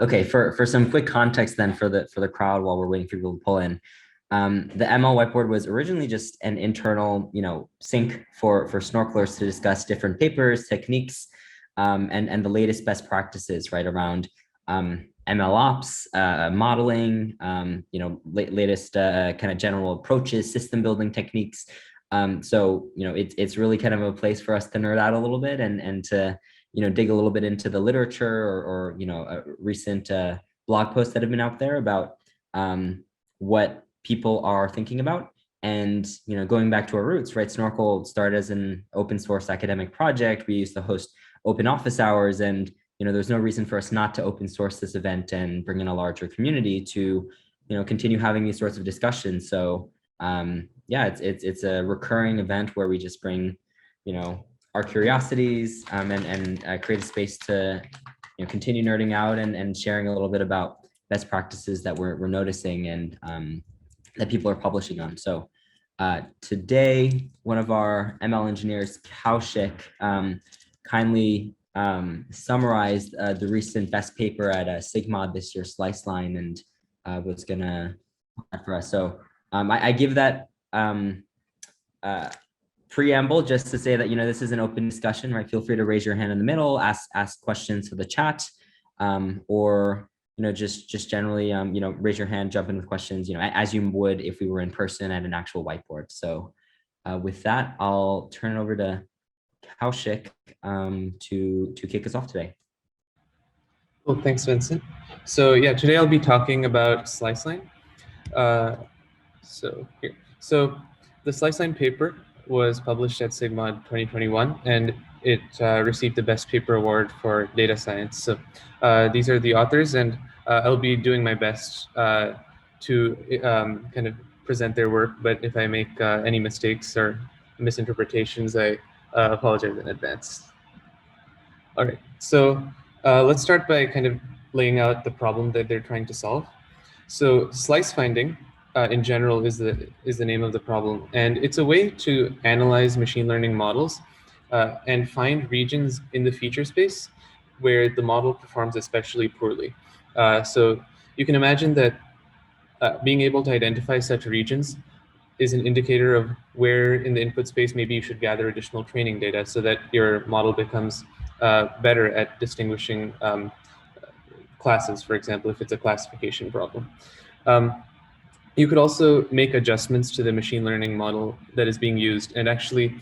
Okay, for some quick context then for the crowd while we're waiting for people to pull in. The ML whiteboard was originally just an internal, sync for snorkelers to discuss different papers, techniques, and the latest best practices, right, around ML ops, modeling, latest kind of general approaches, system building techniques. So it's really kind of a place for us to nerd out a little bit and to dig a little bit into the literature or recent blog posts that have been out there about what people are thinking about. And going back to our roots, right? Snorkel started as an open source academic project. We used to host open office hours, and there's no reason for us not to open source this event and bring in a larger community to continue having these sorts of discussions. So yeah, it's a recurring event where we just bring our curiosities and create a space to continue nerding out and sharing a little bit about best practices that we're noticing and that people are publishing on. So today, one of our ML engineers, Kaushik, kindly summarized the recent best paper at SIGMOD this year, SliceLine, and was gonna for us. So I give that preamble just to say that this is an open discussion, right? Feel free to raise your hand in the middle, ask questions to the chat, or just generally raise your hand, jump in with questions, as you would if we were in person at an actual whiteboard. So with that, I'll turn it over to Kaushik to kick us off today. Well, thanks, Vincent. So yeah, today I'll be talking about SliceLine. So the SliceLine paper was published at SIGMOD 2021, and it received the Best Paper Award for Data Science. So these are the authors, and I'll be doing my best to kind of present their work, but if I make any mistakes or misinterpretations, I apologize in advance. All right, so let's start by kind of laying out the problem that they're trying to solve. So slice finding in general is the name of the problem, and it's a way to analyze machine learning models and find regions in the feature space where the model performs especially poorly. So you can imagine that being able to identify such regions is an indicator of where in the input space maybe you should gather additional training data so that your model becomes better at distinguishing classes, for example, if it's a classification problem. You could also make adjustments to the machine learning model that is being used. And actually,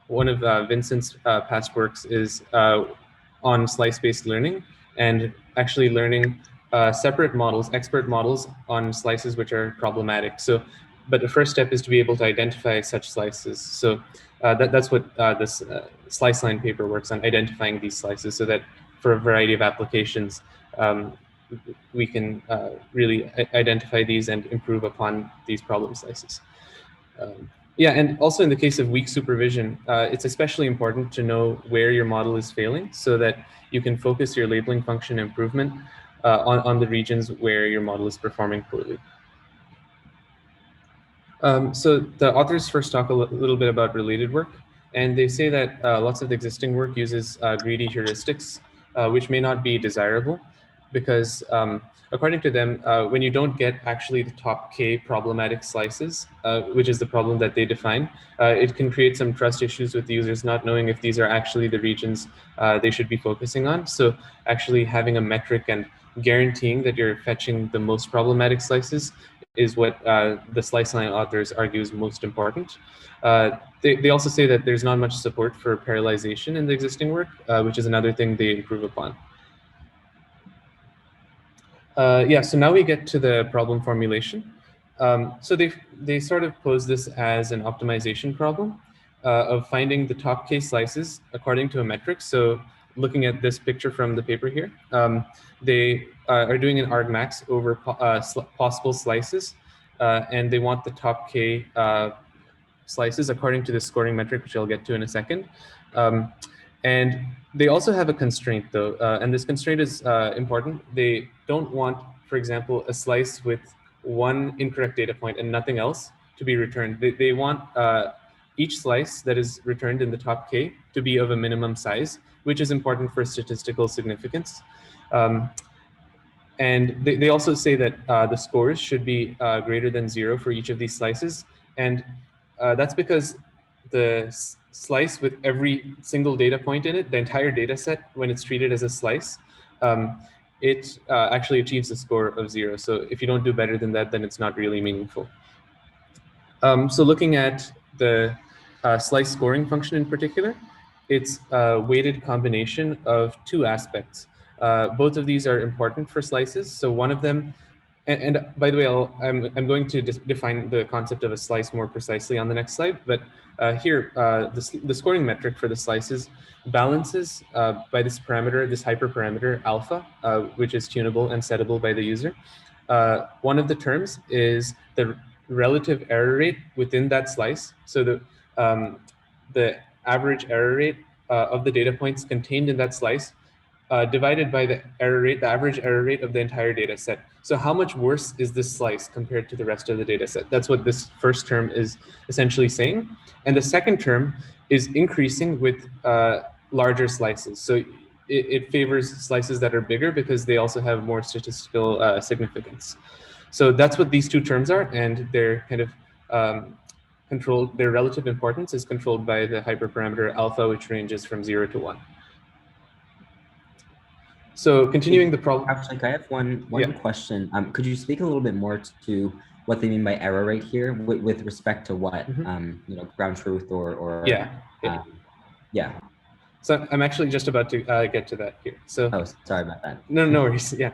one of Vincent's past works is on slice-based learning and actually learning separate models, expert models on slices which are problematic. So, but the first step is to be able to identify such slices. So that's what this SliceLine paper works on, identifying these slices so that for a variety of applications, we can really identify these and improve upon these problem slices. Yeah, and also in the case of weak supervision, it's especially important to know where your model is failing so that you can focus your labeling function improvement on the regions where your model is performing poorly. So the authors first talk a little bit about related work, and they say that lots of the existing work uses greedy heuristics, which may not be desirable because according to them, when you don't get actually the top K problematic slices, which is the problem that they define, it can create some trust issues with the users not knowing if these are actually the regions they should be focusing on. So actually having a metric and guaranteeing that you're fetching the most problematic slices is what the SliceLine authors argue is most important. They also say that there's not much support for parallelization in the existing work, which is another thing they improve upon. Yeah, so now we get to the problem formulation. So they sort of pose this as an optimization problem of finding the top K slices according to a metric. So looking at this picture from the paper here, they are doing an argmax over possible slices, and they want the top K slices according to the scoring metric, which I'll get to in a second. And they also have a constraint though, and this constraint is important. They don't want, for example, a slice with one incorrect data point and nothing else to be returned. They want each slice that is returned in the top K to be of a minimum size, which is important for statistical significance. And they also say that the scores should be greater than 0 for each of these slices. And that's because the slice with every single data point in it, the entire data set, when it's treated as a slice, it actually achieves a score of 0. So if you don't do better than that, then it's not really meaningful. So looking at the slice scoring function in particular, it's a weighted combination of two aspects. Both of these are important for slices. So one of them, and by the way, I'm going to define the concept of a slice more precisely on the next slide. But here, the scoring metric for the slices balances by this parameter, this hyperparameter alpha, which is tunable and settable by the user. One of the terms is the relative error rate within that slice. So the average error rate of the data points contained in that slice divided by the error rate, the average error rate of the entire data set. So how much worse is this slice compared to the rest of the data set? That's what this first term is essentially saying. And the second term is increasing with larger slices. So it favors slices that are bigger because they also have more statistical significance. So that's what these two terms are, and they're kind of controlled, their relative importance is controlled by the hyperparameter alpha, which ranges from 0 to 1. So continuing the problem. Kaushik, I have one Yeah. question. Could you speak a little bit more to what they mean by error rate here with respect to what, ground truth or Yeah. yeah. So I'm actually just about to get to that here. So Oh, sorry about that. no worries. Yeah.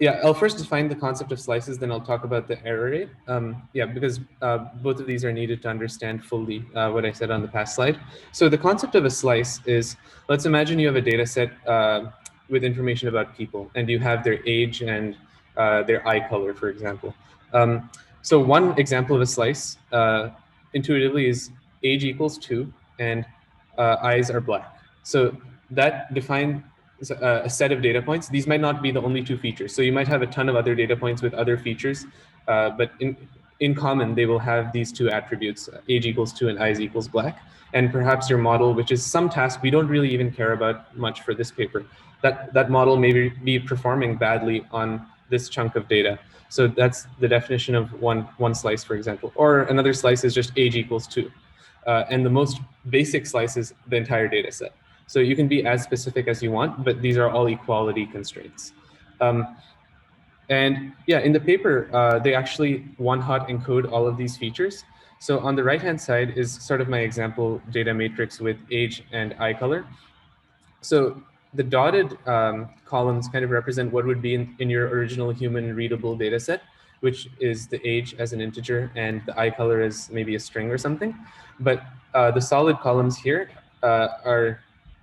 Yeah, I'll first define the concept of slices, then I'll talk about the error rate. Yeah, because both of these are needed to understand fully what I said on the past slide. So the concept of a slice is, let's imagine you have a data set with information about people, and you have their age and their eye color, for example. So one example of a slice intuitively is age equals 2 and eyes are black. So that defines a set of data points. These might not be the only two features. So you might have a ton of other data points with other features, but in common, they will have these two attributes, age equals 2 and eyes equals black. And perhaps your model, which is some task we don't really even care about much for this paper, that model may be performing badly on this chunk of data. So that's the definition of one slice, for example. Or another slice is just age equals 2. And the most basic slice is the entire data set. So you can be as specific as you want, but these are all equality constraints. And yeah, in the paper, they actually one-hot encode all of these features. So on the right-hand side is sort of my example data matrix with age and eye color. So the dotted columns kind of represent what would be in your original human readable data set, which is the age as an integer and the eye color as maybe a string or something. But the solid columns here are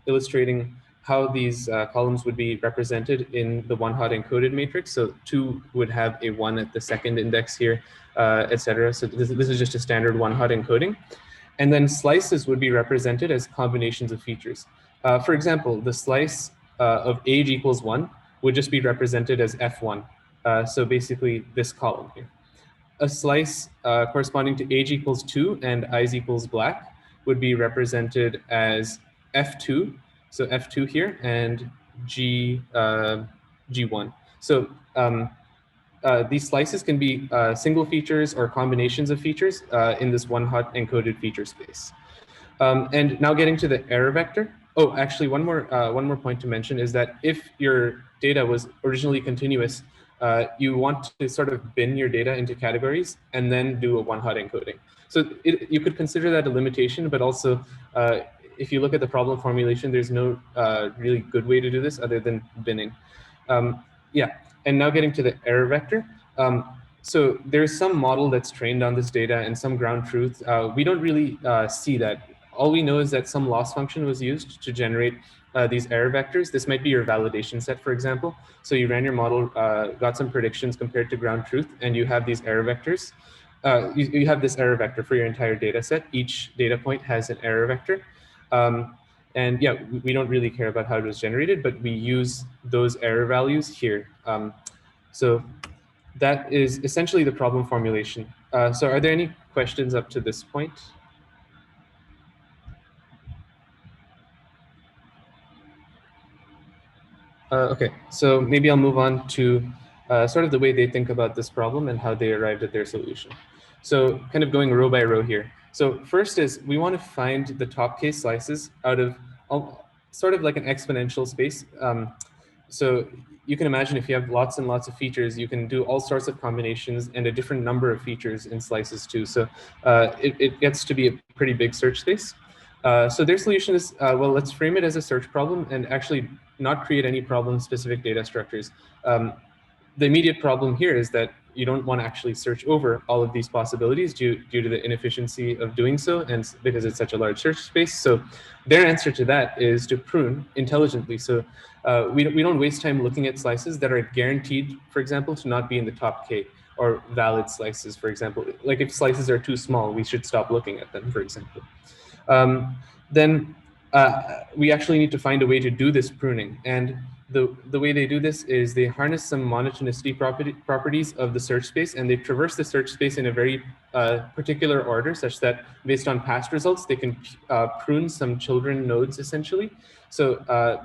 illustrating how these columns would be represented in the one-hot encoded matrix. So 2 would have a 1 at the second index here, etc. So this is just a standard one-hot encoding. And then slices would be represented as combinations of features. For example, the slice of age equals 1 would just be represented as F1. So basically this column here. A slice corresponding to age equals 2 and eyes equals black would be represented as F2. So F2 here and G1. So these slices can be single features or combinations of features in this one-hot encoded feature space. And now getting to the error vector. Oh, actually, one more point to mention is that if your data was originally continuous, you want to sort of bin your data into categories and then do a one-hot encoding. So you could consider that a limitation, but also if you look at the problem formulation, there's no really good way to do this other than binning. Yeah, and now getting to the error vector. So there's some model that's trained on this data and some ground truth. We don't really see that. All we know is that some loss function was used to generate these error vectors. This might be your validation set, for example. So you ran your model, got some predictions compared to ground truth, and you have these error vectors. You have this error vector for your entire data set. Each data point has an error vector. And yeah, we don't really care about how it was generated, but we use those error values here. So that is essentially the problem formulation. So are there any questions up to this point? Okay, so maybe I'll move on to sort of the way they think about this problem and how they arrived at their solution. So kind of going row by row here. So first is we want to find the top case slices out of sort of like an exponential space. So you can imagine if you have lots and lots of features, you can do all sorts of combinations and a different number of features in slices too. So it gets to be a pretty big search space. So their solution is, well, let's frame it as a search problem and actually not create any problem-specific data structures. The immediate problem here is that you don't want to actually search over all of these possibilities due to the inefficiency of doing so, and because it's such a large search space. So their answer to that is to prune intelligently. So we don't waste time looking at slices that are guaranteed, for example, to not be in the top K, or valid slices, for example. Like if slices are too small, we should stop looking at them, for example. Then we actually need to find a way to do this pruning. And the way they do this is they harness some monotonicity properties of the search space, and they traverse the search space in a very particular order, such that based on past results, they can prune some children nodes essentially. So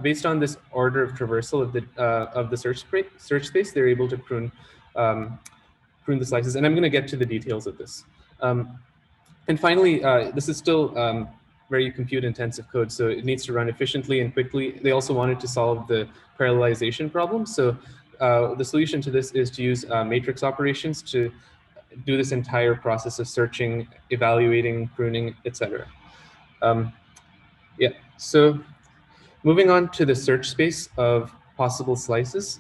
based on this order of traversal of the search space, they're able to prune the slices. And I'm going to get to the details of this. And finally, this is still very compute intensive code, so it needs to run efficiently and quickly. They also wanted to solve the parallelization problem. So the solution to this is to use matrix operations to do this entire process of searching, evaluating, pruning, etc. Yeah, so moving on to the search space of possible slices.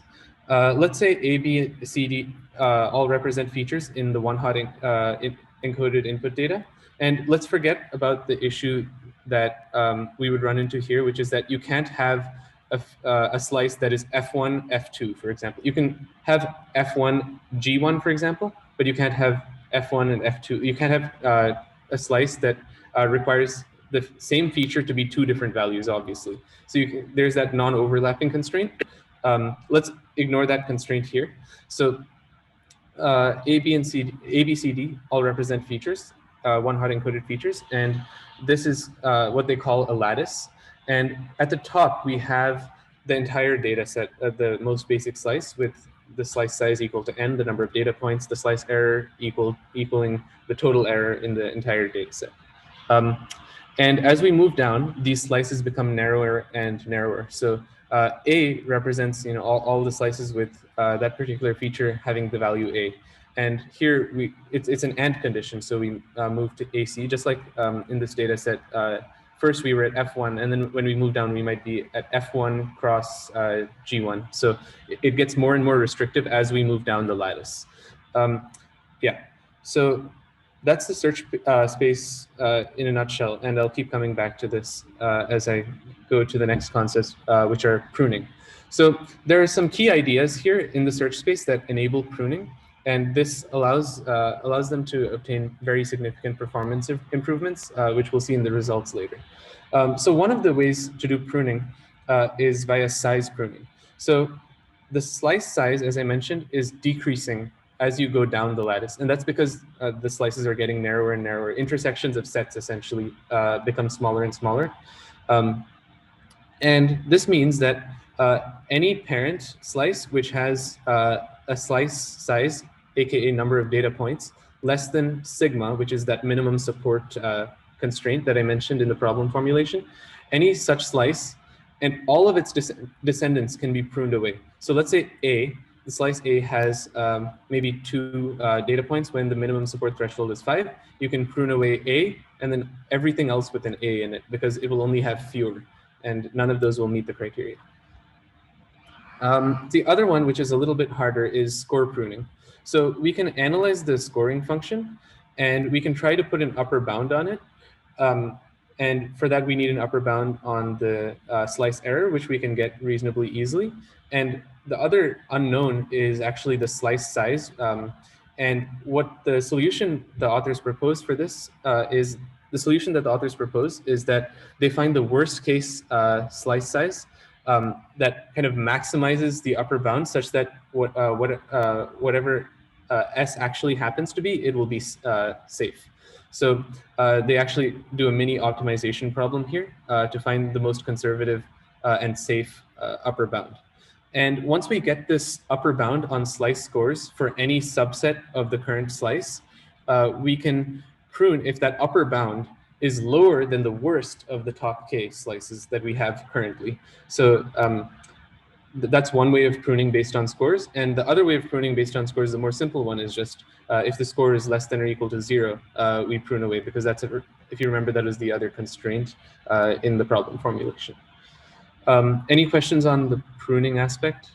Let's say A, B, C, D all represent features in the one-hot encoded input data. And let's forget about the issue that we would run into here, which is that you can't have a slice that is F1, F2, for example. You can have F1, G1, for example, but you can't have F1 and F2. You can't have a slice that requires the same feature to be two different values, obviously. So there's that non-overlapping constraint. Let's ignore that constraint here. So A, B, C, D all represent features, one-hot encoded features, and this is what they call a lattice. And at the top, we have the entire data set of the most basic slice with the slice size equal to n, the number of data points, the slice error equaling the total error in the entire data set. And as we move down, these slices become narrower and narrower. So A represents all the slices with that particular feature having the value A. And here it's an AND condition, so we move to AC, just like in this data set. First we were at F1, and then when we move down, we might be at F1 cross G1. So it gets more and more restrictive as we move down the lattice. Yeah, so that's the search space in a nutshell, and I'll keep coming back to this as I go to the next concepts, which are pruning. So there are some key ideas here in the search space that enable pruning, and this allows them to obtain very significant performance improvements, which we'll see in the results later. So one of the ways to do pruning is via size pruning. So the slice size, as I mentioned, is decreasing as you go down the lattice. And that's because the slices are getting narrower and narrower. Intersections of sets essentially become smaller and smaller. And this means that any parent slice which has a slice size, aka number of data points, less than sigma, which is that minimum support constraint that I mentioned in the problem formulation, any such slice and all of its descendants can be pruned away. So let's say A, the slice A has maybe 2 data points when the minimum support threshold is 5. You can prune away A and then everything else with an A in it, because it will only have fewer, and none of those will meet the criteria. The other one, which is a little bit harder, is score pruning. So we can analyze the scoring function, and we can try to put an upper bound on it. And for that, we need an upper bound on the slice error, which we can get reasonably easily. And the other unknown is actually the slice size. And what the solution the authors propose for this is that they find the worst case slice size that kind of maximizes the upper bound, such that whatever S actually happens to be, it will be safe. So they actually do a mini optimization problem here to find the most conservative and safe upper bound. And once we get this upper bound on slice scores for any subset of the current slice, we can prune if that upper bound is lower than the worst of the top k slices that we have currently. So that's one way of pruning based on scores. And the other way of pruning based on scores, the more simple one, is just if the score is less than or equal to 0, we prune away, because that's, if you remember, that was the other constraint in the problem formulation. Any questions on the pruning aspect?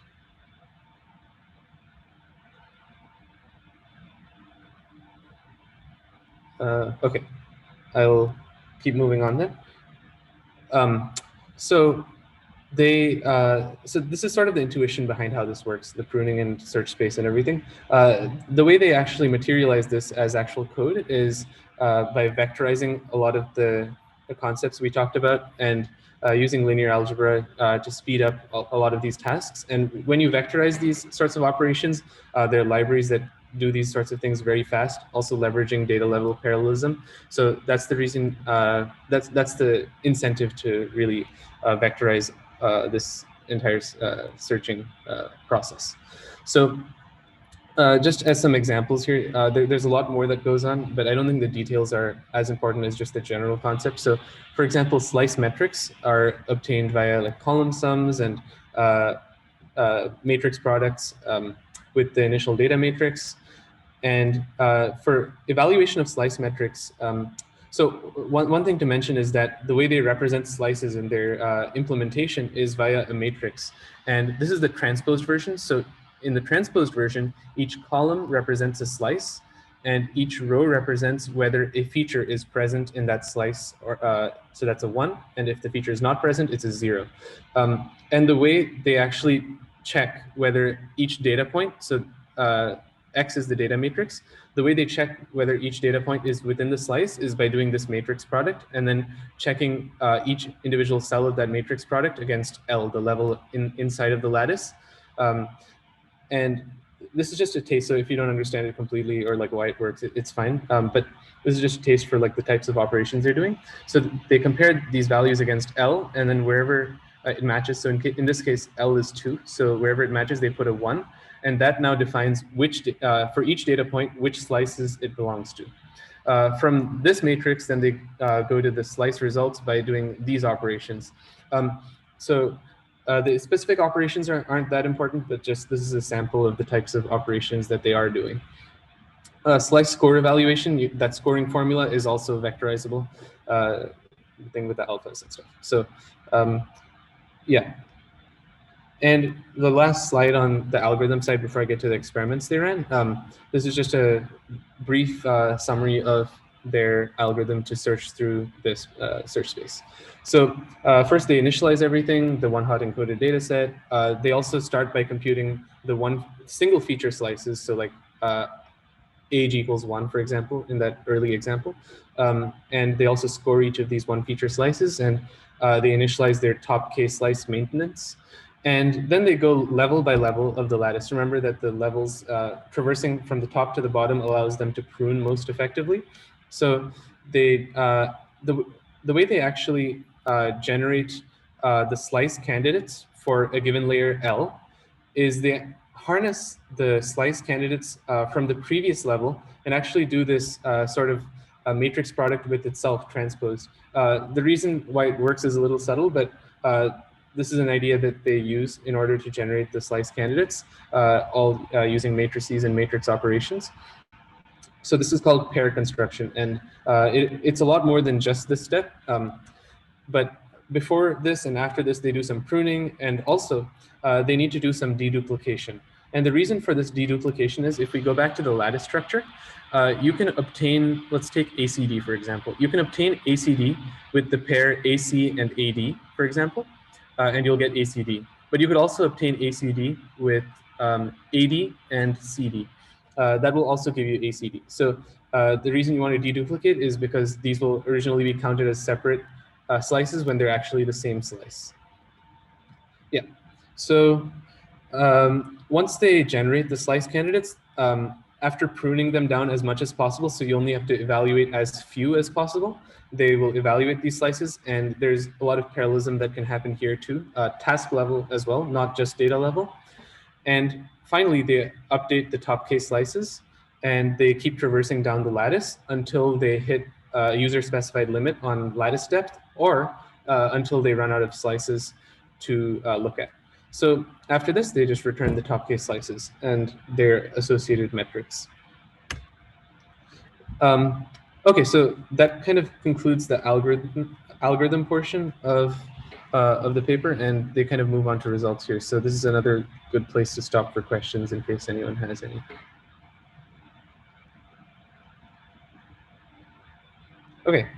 Okay, I'll keep moving on then. So this is sort of the intuition behind how this works, the pruning and search space and everything. The way they actually materialize this as actual code is by vectorizing a lot of the concepts we talked about, and using linear algebra to speed up a lot of these tasks. And when you vectorize these sorts of operations, there are libraries that do these sorts of things very fast, also leveraging data level parallelism. So that's the reason, that's the incentive to really vectorize this entire searching process. So just as some examples here, there's a lot more that goes on, but I don't think the details are as important as just the general concept. So for example, slice metrics are obtained via like column sums and matrix products with the initial data matrix. And for evaluation of slice metrics, so one thing to mention is that the way they represent slices in their implementation is via a matrix. And this is the transposed version. So in the transposed version, each column represents a slice, and each row represents whether a feature is present in that slice, or so that's a 1. And if the feature is not present, it's a 0. And the way they actually check whether each data point, so X is the data matrix. The way they check whether each data point is within the slice is by doing this matrix product, and then checking each individual cell of that matrix product against L, the level inside of the lattice. And this is just a taste, so if you don't understand it completely or like why it works, it's fine. But this is just a taste for like the types of operations they're doing. So they compared these values against L, and then wherever it matches, so in this case, L is 2, so wherever it matches, they put a 1. And that now defines which, for each data point, which slices it belongs to. From this matrix, then they go to the slice results by doing these operations. The specific operations aren't that important, but just this is a sample of the types of operations that they are doing. Slice score evaluation, that scoring formula is also vectorizable, thing with the alphas and stuff. So yeah. And the last slide on the algorithm side before I get to the experiments they ran, this is just a brief summary of their algorithm to search through this search space. So first they initialize everything, the one-hot encoded data set. They also start by computing the one single feature slices, so like age equals 1, for example, in that early example. And they also score each of these one feature slices, and they initialize their top k slice maintenance. And then they go level by level of the lattice. Remember that the levels traversing from the top to the bottom allows them to prune most effectively. So they, the way they actually generate the slice candidates for a given layer L is they harness the slice candidates from the previous level and actually do this sort of matrix product with itself transposed. The reason why it works is a little subtle, but this is an idea that they use in order to generate the slice candidates, all using matrices and matrix operations. So this is called pair construction, and it's a lot more than just this step. But before this and after this, they do some pruning, and also they need to do some deduplication. And the reason for this deduplication is if we go back to the lattice structure, you can obtain, let's take ACD, for example. You can obtain ACD with the pair AC and AD, for example. And you'll get ACD. But you could also obtain ACD with AD and CD. That will also give you ACD. So the reason you want to deduplicate is because these will originally be counted as separate slices when they're actually the same slice. Yeah. So once they generate the slice candidates, after pruning them down as much as possible, so you only have to evaluate as few as possible, they will evaluate these slices, and there's a lot of parallelism that can happen here too, task level as well, not just data level. And finally, they update the top case slices, and they keep traversing down the lattice until they hit a user-specified limit on lattice depth, or until they run out of slices to look at. So after this, they just return the top case slices and their associated metrics. Okay, so that kind of concludes the algorithm portion of the paper, and they kind of move on to results here. So this is another good place to stop for questions in case anyone has any. Okay,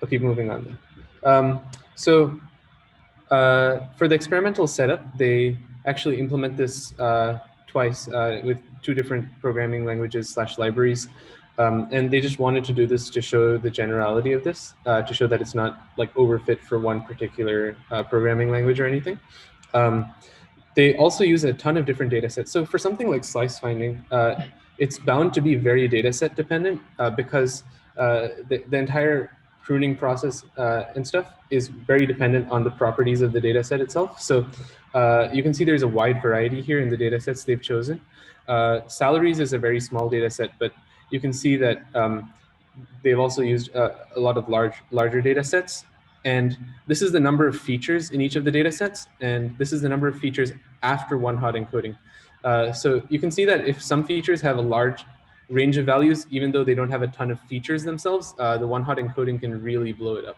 I'll keep moving on then. For the experimental setup, they actually implement this twice with two different programming languages / libraries. And they just wanted to do this to show the generality of this, to show that it's not like overfit for one particular programming language or anything. They also use a ton of different data sets. So for something like slice finding, it's bound to be very data set dependent because the entire pruning process and stuff is very dependent on the properties of the data set itself. So you can see there's a wide variety here in the data sets they've chosen. Salaries is a very small data set, but you can see that they've also used a lot of larger data sets. And this is the number of features in each of the data sets. And this is the number of features after one-hot encoding. So you can see that if some features have a large range of values, even though they don't have a ton of features themselves, the one-hot encoding can really blow it up.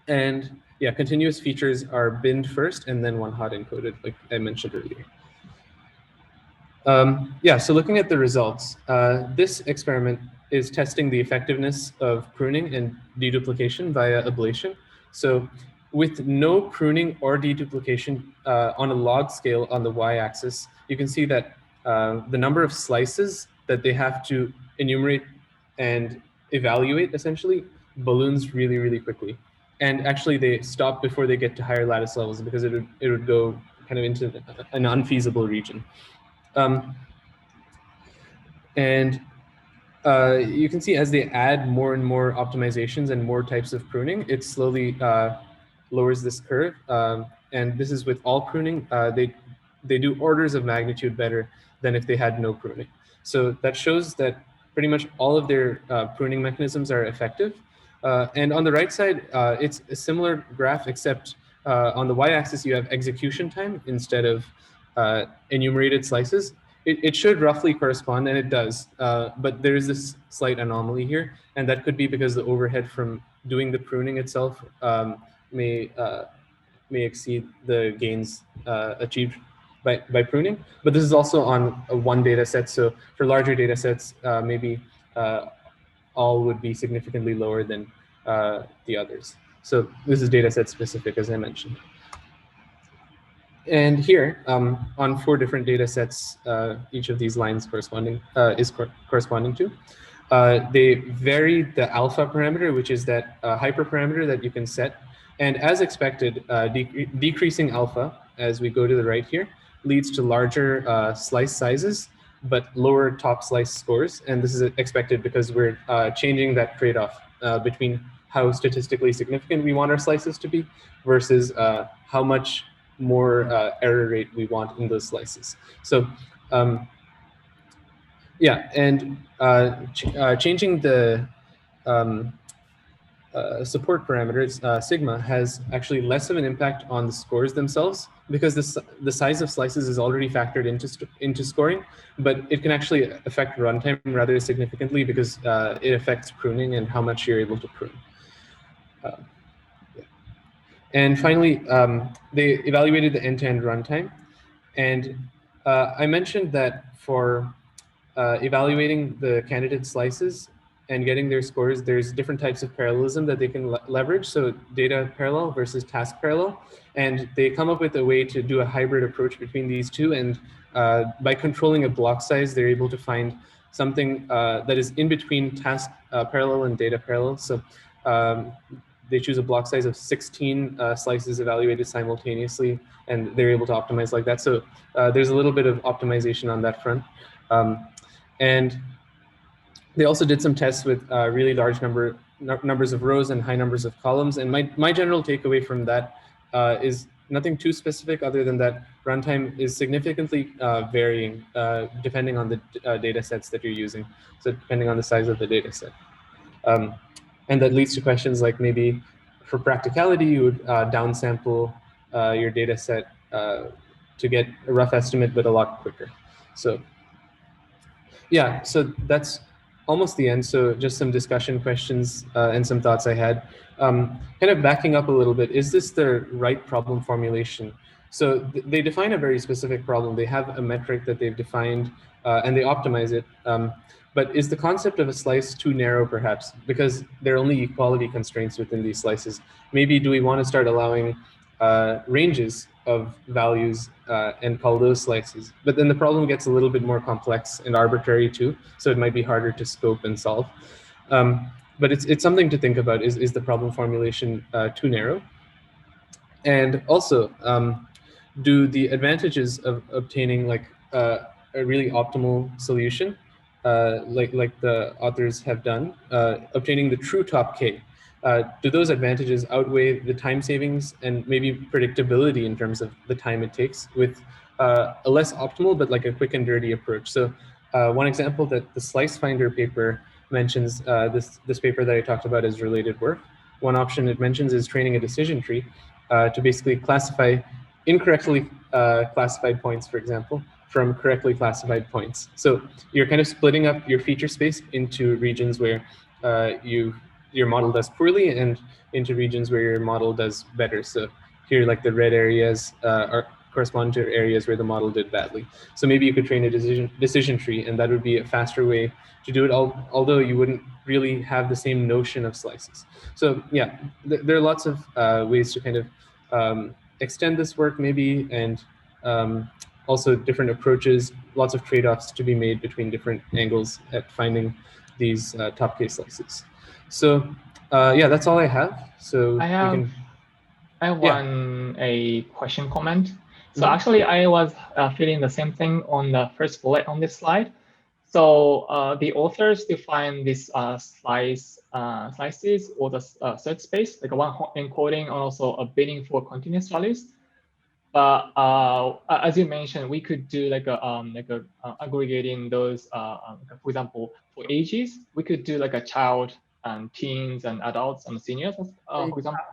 And yeah, continuous features are binned first and then one-hot encoded, like I mentioned earlier. Yeah, so looking at the results, this experiment is testing the effectiveness of pruning and deduplication via ablation. So with no pruning or deduplication on a log scale on the y-axis, you can see that the number of slices that they have to enumerate and evaluate essentially balloons really, really quickly. And actually they stop before they get to higher lattice levels because it would go kind of into an unfeasible region. You can see as they add more and more optimizations and more types of pruning, it slowly lowers this curve. And this is with all pruning, they do orders of magnitude better than if they had no pruning. So that shows that pretty much all of their pruning mechanisms are effective. And on the right side, it's a similar graph, except on the y-axis, you have execution time instead of enumerated slices. It should roughly correspond, and it does, but there is this slight anomaly here, and that could be because the overhead from doing the pruning itself may exceed the gains achieved by pruning. But this is also on one data set, so for larger data sets, maybe all would be significantly lower than the others. So this is data set specific, as I mentioned. And here, on 4 different data sets, each of these lines corresponding corresponding to, they vary the alpha parameter, which is that hyperparameter that you can set. And as expected, decreasing alpha as we go to the right here leads to larger slice sizes, but lower top slice scores. And this is expected because we're changing that trade-off between how statistically significant we want our slices to be versus how much more error rate we want in those slices. So yeah, and changing the support parameters, sigma, has actually less of an impact on the scores themselves because the size of slices is already factored into scoring, but it can actually affect runtime rather significantly because it affects pruning and how much you're able to prune. And finally, they evaluated the end-to-end runtime. And I mentioned that for evaluating the candidate slices and getting their scores, there's different types of parallelism that they can leverage. So data parallel versus task parallel. And they come up with a way to do a hybrid approach between these two. And by controlling a block size, they're able to find something that is in between task parallel and data parallel. So they choose a block size of 16 slices evaluated simultaneously, and they're able to optimize like that. So there's a little bit of optimization on that front. And they also did some tests with really large numbers of rows and high numbers of columns. And my general takeaway from that is nothing too specific other than that runtime is significantly varying depending on the data sets that you're using. So depending on the size of the data set. And that leads to questions like maybe for practicality, you would downsample your data set to get a rough estimate, but a lot quicker. So yeah, so that's almost the end. So just some discussion questions and some thoughts I had. Kind of backing up a little bit, is this the right problem formulation? So they define a very specific problem. They have a metric that they've defined and they optimize it. But is the concept of a slice too narrow perhaps? Because there are only equality constraints within these slices. Maybe do we want to start allowing ranges of values and call those slices? But then the problem gets a little bit more complex and arbitrary too, so it might be harder to scope and solve. But it's something to think about. Is the problem formulation too narrow? And also, do the advantages of obtaining like a really optimal solution, like the authors have done, obtaining the true top K, do those advantages outweigh the time savings and maybe predictability in terms of the time it takes with a less optimal, but like a quick and dirty approach? So one example that the Slice Finder paper mentions, this paper that I talked about as related work, one option it mentions is training a decision tree to basically classify incorrectly classified points, for example, from correctly classified points. So you're kind of splitting up your feature space into regions where your model does poorly and into regions where your model does better. So here, like the red areas correspond to areas where the model did badly. So maybe you could train a decision tree, and that would be a faster way to do it, although you wouldn't really have the same notion of slices. So yeah, there are lots of ways to kind of extend this work maybe, and also different approaches, lots of trade-offs to be made between different angles at finding these top case slices. So yeah, that's all I have. So I have a question comment. So actually, I was feeling the same thing on the first bullet on this slide. So the authors define this slices or the search space, like a one-hot encoding and also a binning for continuous values. But as you mentioned, we could do like a aggregating those. For example, for ages, we could do like a child and teens and adults and seniors, for example.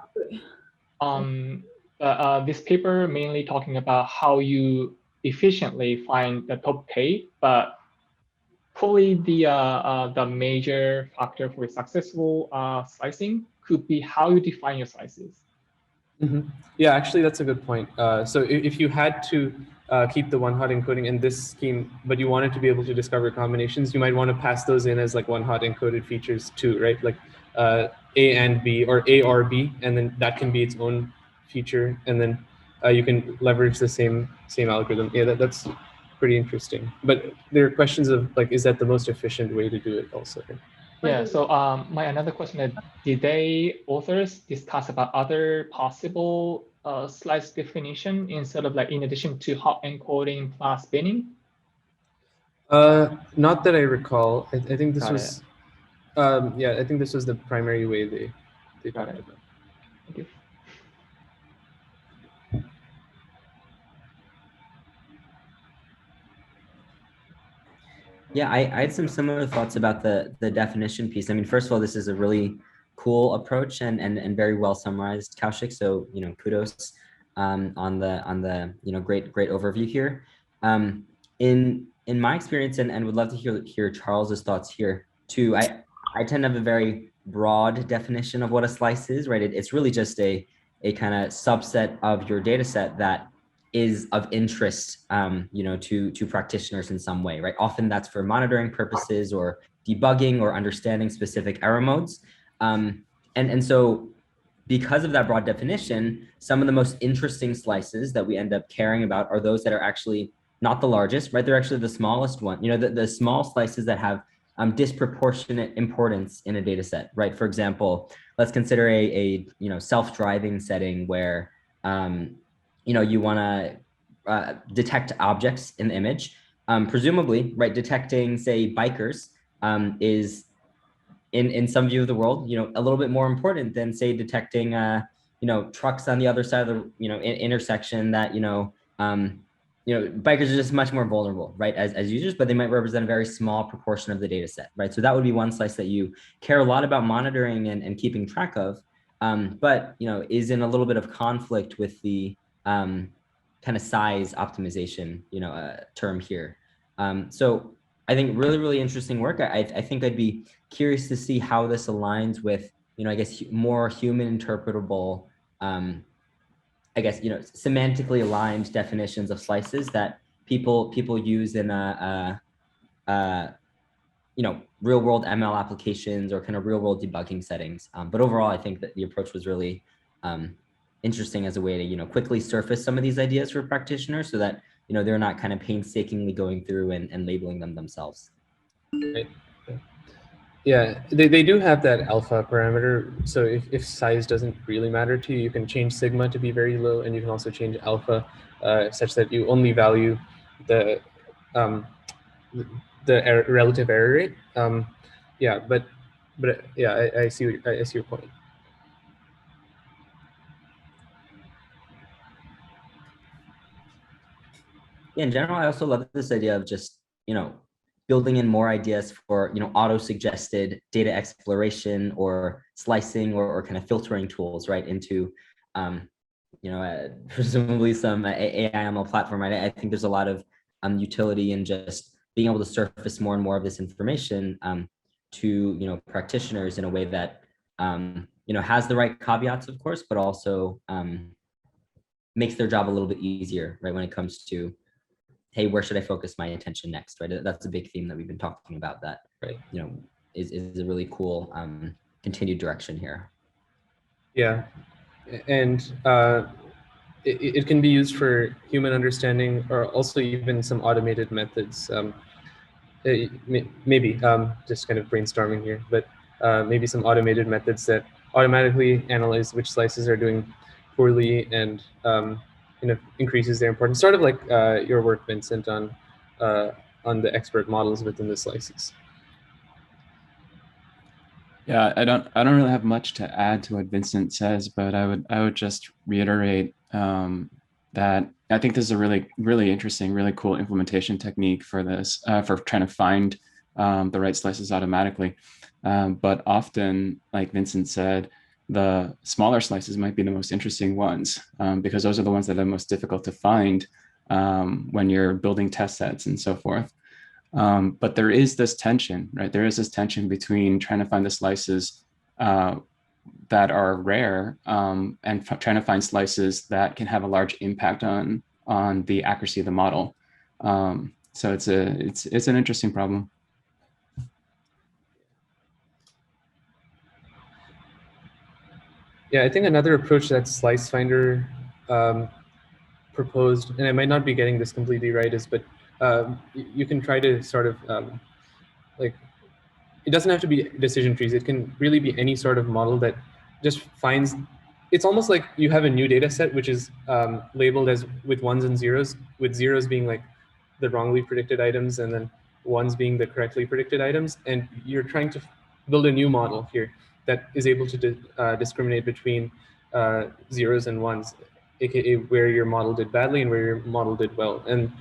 This paper mainly talking about how you efficiently find the top K, but probably the major factor for successful slicing could be how you define your slices. Mm-hmm. Yeah, actually, that's a good point. So if you had to keep the one-hot encoding in this scheme, but you wanted to be able to discover combinations, you might want to pass those in as like one-hot encoded features too, right? Like A and B, or A or B, and then that can be its own feature, and then you can leverage the same algorithm. Yeah, that's pretty interesting. But there are questions of like, is that the most efficient way to do it also? Right? Yeah, so my another question is, did they authors discuss about other possible slice definition instead of like in addition to hot encoding plus binning? Not that I recall. I think this was, yeah, I think this was the primary way they talked about. Thank you. Yeah, I had some similar thoughts about the definition piece. I mean, first of all, this is a really cool approach and very well summarized, Kaushik. So, you know, kudos on the great overview here. In my experience, and would love to hear Charles's thoughts here too. I tend to have a very broad definition of what a slice is, right? It's really just a kind of subset of your data set that is of interest, to practitioners in some way, right? Often that's for monitoring purposes or debugging or understanding specific error modes. And so because of that broad definition, some of the most interesting slices that we end up caring about are those that are actually not the largest, right? They're actually the smallest one, the small slices that have disproportionate importance in a data set, right? For example, let's consider a self-driving setting where you want to detect objects in the image. presumably, right, detecting, say, bikers is in some view of the world, a little bit more important than, say, detecting, trucks on the other side of the, intersection that, bikers are just much more vulnerable, right, as users, but they might represent a very small proportion of the data set, right? So that would be one slice that you care a lot about monitoring and keeping track of, but, is in a little bit of conflict with the kind of size optimization, term here. So I think really, really interesting work. I think I'd be curious to see how this aligns with, I guess, more human interpretable, I guess, semantically aligned definitions of slices that people use in real world ML applications or kind of real world debugging settings. But overall, I think that the approach was really interesting as a way to, quickly surface some of these ideas for practitioners so that, they're not kind of painstakingly going through and labeling them themselves. Right. Yeah, they do have that alpha parameter. So if size doesn't really matter to you, you can change sigma to be very low, and you can also change alpha such that you only value the relative error rate. Yeah, but yeah, I see your point. Yeah, in general, I also love this idea of just, building in more ideas for, auto-suggested data exploration or slicing or kind of filtering tools, right, into, presumably some AI ML platform, right? I think there's a lot of utility in just being able to surface more and more of this information to, practitioners in a way that, has the right caveats, of course, but also makes their job a little bit easier, right, when it comes to, hey, where should I focus my attention next, right? That's a big theme that we've been talking about that, right, is a really cool continued direction here. Yeah, and it can be used for human understanding or also even some automated methods. Maybe just kind of brainstorming here, but maybe some automated methods that automatically analyze which slices are doing poorly and increases their importance. Sort of like your work, Vincent, on the expert models within the slices. Yeah, I don't really have much to add to what Vincent says, but I would just reiterate that I think this is a really, really interesting, really cool implementation technique for this, for trying to find the right slices automatically. But often, like Vincent said, the smaller slices might be the most interesting ones because those are the ones that are most difficult to find when you're building test sets and so forth. But there is this tension, right? There is this tension between trying to find the slices that are rare and trying to find slices that can have a large impact on the accuracy of the model. So it's an interesting problem. Yeah, I think another approach that SliceFinder proposed, and I might not be getting this completely right, is but you can try to sort of like, it doesn't have to be decision trees. It can really be any sort of model that just finds, it's almost like you have a new data set, which is labeled as with ones and zeros, with zeros being like the wrongly predicted items and then ones being the correctly predicted items. And you're trying to build a new model here that is able to discriminate between zeros and ones, aka where your model did badly and where your model did well. And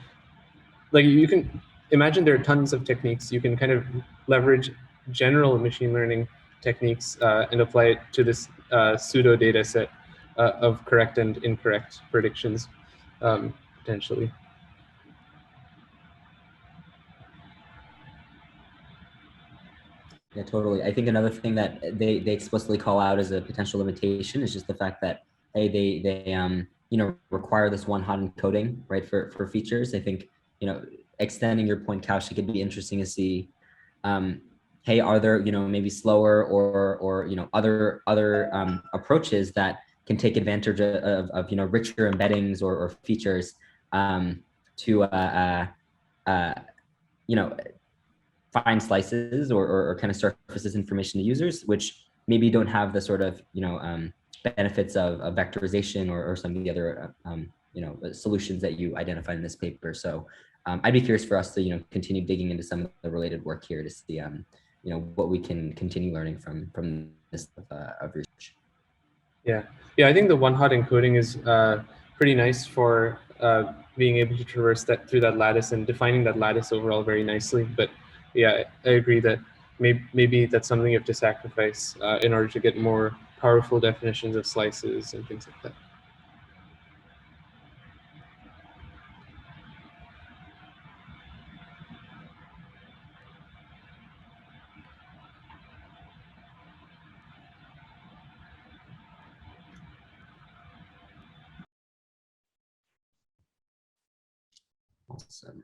like, you can imagine there are tons of techniques. You can kind of leverage general machine learning techniques and apply it to this pseudo data set of correct and incorrect predictions, potentially. Yeah, totally. I think another thing that they explicitly call out as a potential limitation is just the fact that, hey, they require this one hot encoding, right, for features. I think, extending your point, Kaushik, it'd be interesting to see, hey, are there, maybe slower or other approaches that can take advantage of richer embeddings or features to find slices or kind of surfaces information to users, which maybe don't have the sort of benefits of vectorization or some of the other solutions that you identified in this paper. So I'd be curious for us to continue digging into some of the related work here to see what we can continue learning from this of research. Yeah, I think the one-hot encoding is pretty nice for being able to traverse through that lattice and defining that lattice overall very nicely. But yeah, I agree that maybe that's something you have to sacrifice in order to get more powerful definitions of slices and things like that. Awesome.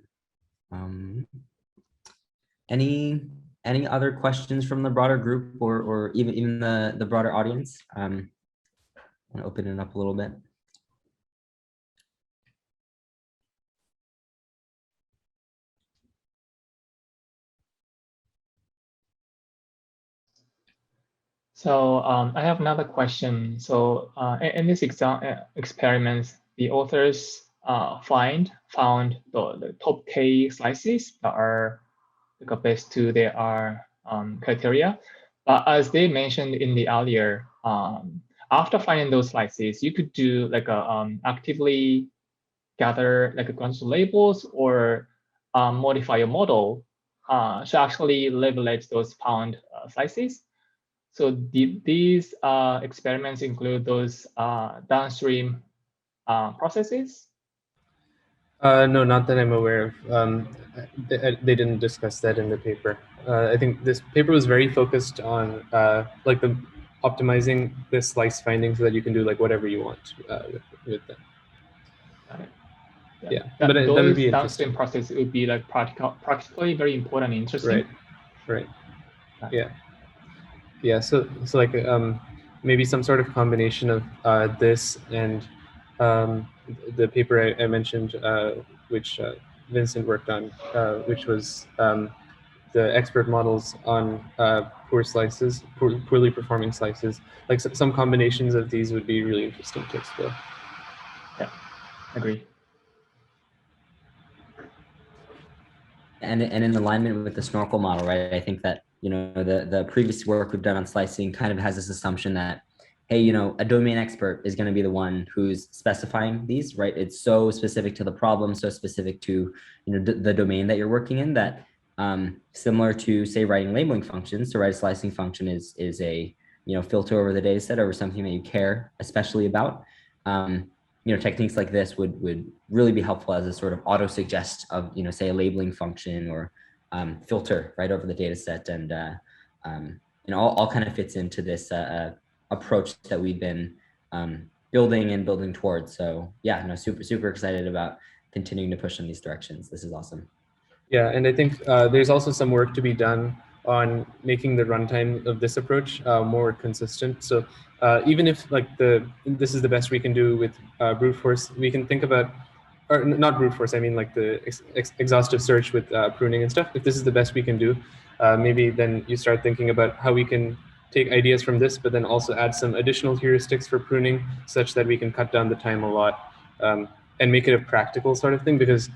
Any other questions from the broader group or even the broader audience? I'm gonna open it up a little bit. So I have another question. So in this experiment, the authors found the top K slices that are best to their criteria. But as they mentioned in the earlier, after finding those slices, you could do like a actively gather like a bunch of labels or modify your model to actually labelate those found slices. So these experiments include those downstream processes? No, not that I'm aware of. They didn't discuss that in the paper. I think this paper was very focused on like the optimizing the slice finding so that you can do like whatever you want with them. Got it. Yeah, that, but that would those be downstream interesting. processes would be like practically very important and interesting. Right. Yeah. So like maybe some sort of combination of this and the paper I mentioned, which Vincent worked on, which was the expert models on poor slices, poorly performing slices. Like some combinations of these would be really interesting to explore. Yeah, agree. And in alignment with the Snorkel model, right? I think that the previous work we've done on slicing kind of has this assumption that, hey, a domain expert is going to be the one who's specifying these, right? It's so specific to the problem, so specific to the domain that you're working in that similar to say writing labeling functions. To write a slicing function is a filter over the data set over something that you care especially about. Techniques like this would really be helpful as a sort of auto suggest of say a labeling function or filter right over the data set, and all kind of fits into this approach that we've been building towards. So yeah, super excited about continuing to push in these directions. This is awesome. Yeah, and I think there's also some work to be done on making the runtime of this approach more consistent. So even if like this is the best we can do with brute force, we can think about, or not brute force, I mean like the exhaustive search with pruning and stuff. If this is the best we can do, maybe then you start thinking about how we can take ideas from this, but then also add some additional heuristics for pruning such that we can cut down the time a lot and make it a practical sort of thing, because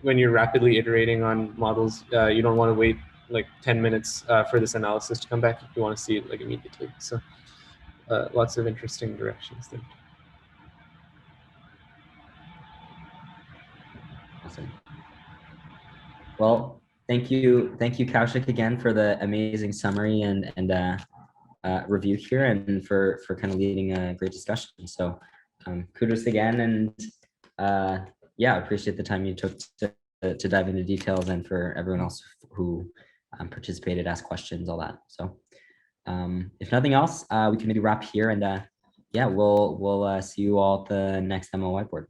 when you're rapidly iterating on models, you don't want to wait like 10 minutes for this analysis to come back. You want to see it like immediately. So lots of interesting directions there. Awesome. Well, thank you, Kaushik, again for the amazing summary and review here, and for kind of leading a great discussion. So kudos again, and yeah, appreciate the time you took to dive into details, and for everyone else who participated, asked questions, all that. So if nothing else, we can maybe wrap here, and yeah, we'll see you all at the next ML Whiteboard.